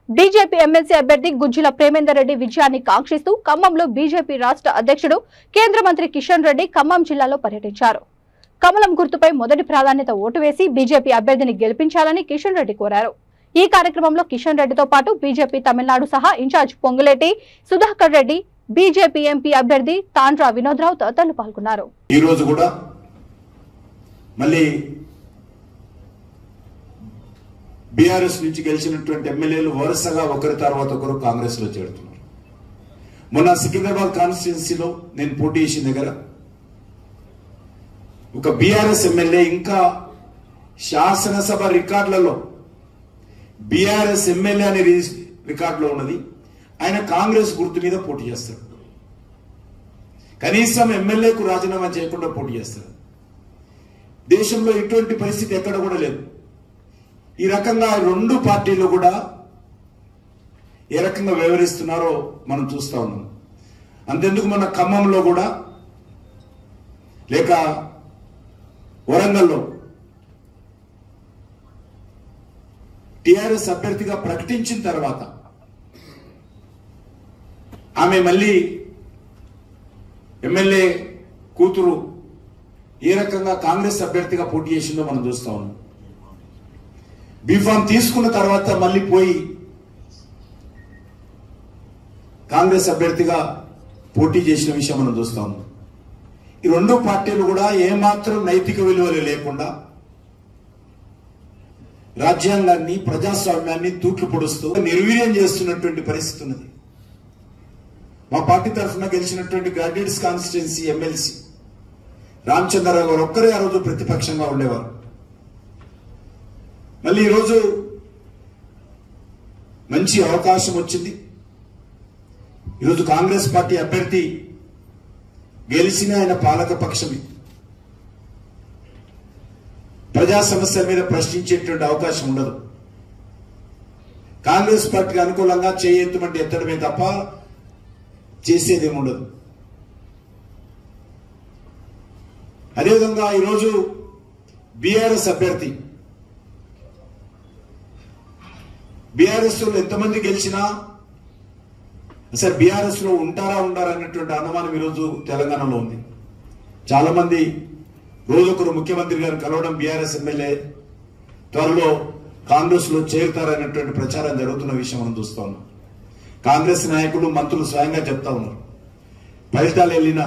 BJP MLC అభ్యర్థి గుజ్జుల ప్రేమేందర్ రెడ్డి విజయాన్ని కాంక్షిస్తూ ఖమ్మంలో బీజేపీ రాష్ట్ర అధ్యక్షుడు కేంద్ర మంత్రి కిషన్ రెడ్డి ఖమ్మం జిల్లాలో పర్యటించారు. కమలం గుర్తుపై మొదటి ప్రాధాన్యత ఓటు వేసి బీజేపీ అభ్యర్థిని గెలిపించాలని కిషన్ రెడ్డి కోరారు. ఈ కార్యక్రమంలో కిషన్ రెడ్డితో పాటు బీజేపీ తమిళనాడు సహా incharge Ponguleti Sudhakar Reddy, BJP MP అభ్యర్థి తాండ్రా వినోద్రావు తదితరులు పాల్గొన్నారు. ఈ రోజు కూడా మళ్ళీ బీఆర్ఎస్ నుంచి గెలిచినటువంటి ఎమ్మెల్యేలు వరుసగా ఒకరి తర్వాత ఒకరు కాంగ్రెస్ లో చేరుతున్నారు. మొన్న సికింద్రాబాద్ కాన్స్టిట్యున్సీలో నేను పోటీ చేసిన దగ్గర ఒక బీఆర్ఎస్ ఎమ్మెల్యే ఇంకా శాసనసభ రికార్డులలో బీఆర్ఎస్ ఎమ్మెల్యే అనే రికార్డులో ఉన్నది. ఆయన కాంగ్రెస్ గుర్తు మీద పోటీ చేస్తాడు. కనీసం ఎమ్మెల్యేకు రాజీనామా చేయకుండా పోటీ చేస్తాడు. దేశంలో ఇటువంటి పరిస్థితి ఎక్కడ కూడా లేదు. ఈ రకంగా రెండు పార్టీలు కూడా ఏ రకంగా వ్యవహరిస్తున్నారో మనం చూస్తా ఉన్నాం. అంతెందుకు మన ఖమ్మంలో కూడా లేక వరంగల్లో టిఆర్ఎస్ అభ్యర్థిగా ప్రకటించిన తర్వాత ఆమె మళ్ళీ ఎమ్మెల్యే కూతురు ఏ రకంగా కాంగ్రెస్ అభ్యర్థిగా పోటీ చేసిందో మనం చూస్తా ఉన్నాం. బీఫామ్ తీసుకున్న తర్వాత మళ్ళీ పోయి కాంగ్రెస్ అభ్యర్థిగా పోటీ చేసిన విషయం మనం చూస్తా ఉన్నాం. ఈ రెండు పార్టీలు కూడా ఏమాత్రం నైతిక విలువలు లేకుండా రాజ్యాంగాన్ని, ప్రజాస్వామ్యాన్ని తూట్లు పొడుస్తూ నిర్వీర్యం చేస్తున్నటువంటి పరిస్థితి ఉన్నది. మా పార్టీ తరఫున గెలిచినటువంటి గ్రాడ్యుయేట్స్ కాన్స్టిట్యున్సీ ఎమ్మెల్సీ రామచంద్రరావు గారు ఒక్కరే ఆ రోజు ప్రతిపక్షంగా ఉండేవారు. మళ్ళీ ఈరోజు మంచి అవకాశం వచ్చింది. ఈరోజు కాంగ్రెస్ పార్టీ అభ్యర్థి గెలిచిన ఆయన పాలక పక్షమే. ప్రజా సమస్యల మీద ప్రశ్నించేటువంటి అవకాశం ఉండదు. కాంగ్రెస్ పార్టీకి అనుకూలంగా చేయెత్తమంటే ఎత్తడమే తప్ప చేసేదేమి ఉండదు. అదేవిధంగా ఈరోజు బీఆర్ఎస్ అభ్యర్థి బీఆర్ఎస్ లో ఎంతమంది గెలిచినా అసలు బీఆర్ఎస్ లో ఉంటారా అన్నటువంటి అనుమానం ఈరోజు తెలంగాణలో ఉంది. చాలా మంది రోజొకరు ముఖ్యమంత్రి గారు కలవడం, బీఆర్ఎస్ ఎమ్మెల్యే త్వరలో కాంగ్రెస్ లో చేరుతారనేటువంటి ప్రచారం జరుగుతున్న విషయం మనం చూస్తా ఉన్నాం. కాంగ్రెస్ నాయకులు, మంత్రులు స్వయంగా చెప్తా ఉన్నారు. ఫలితాలు వెళ్ళినా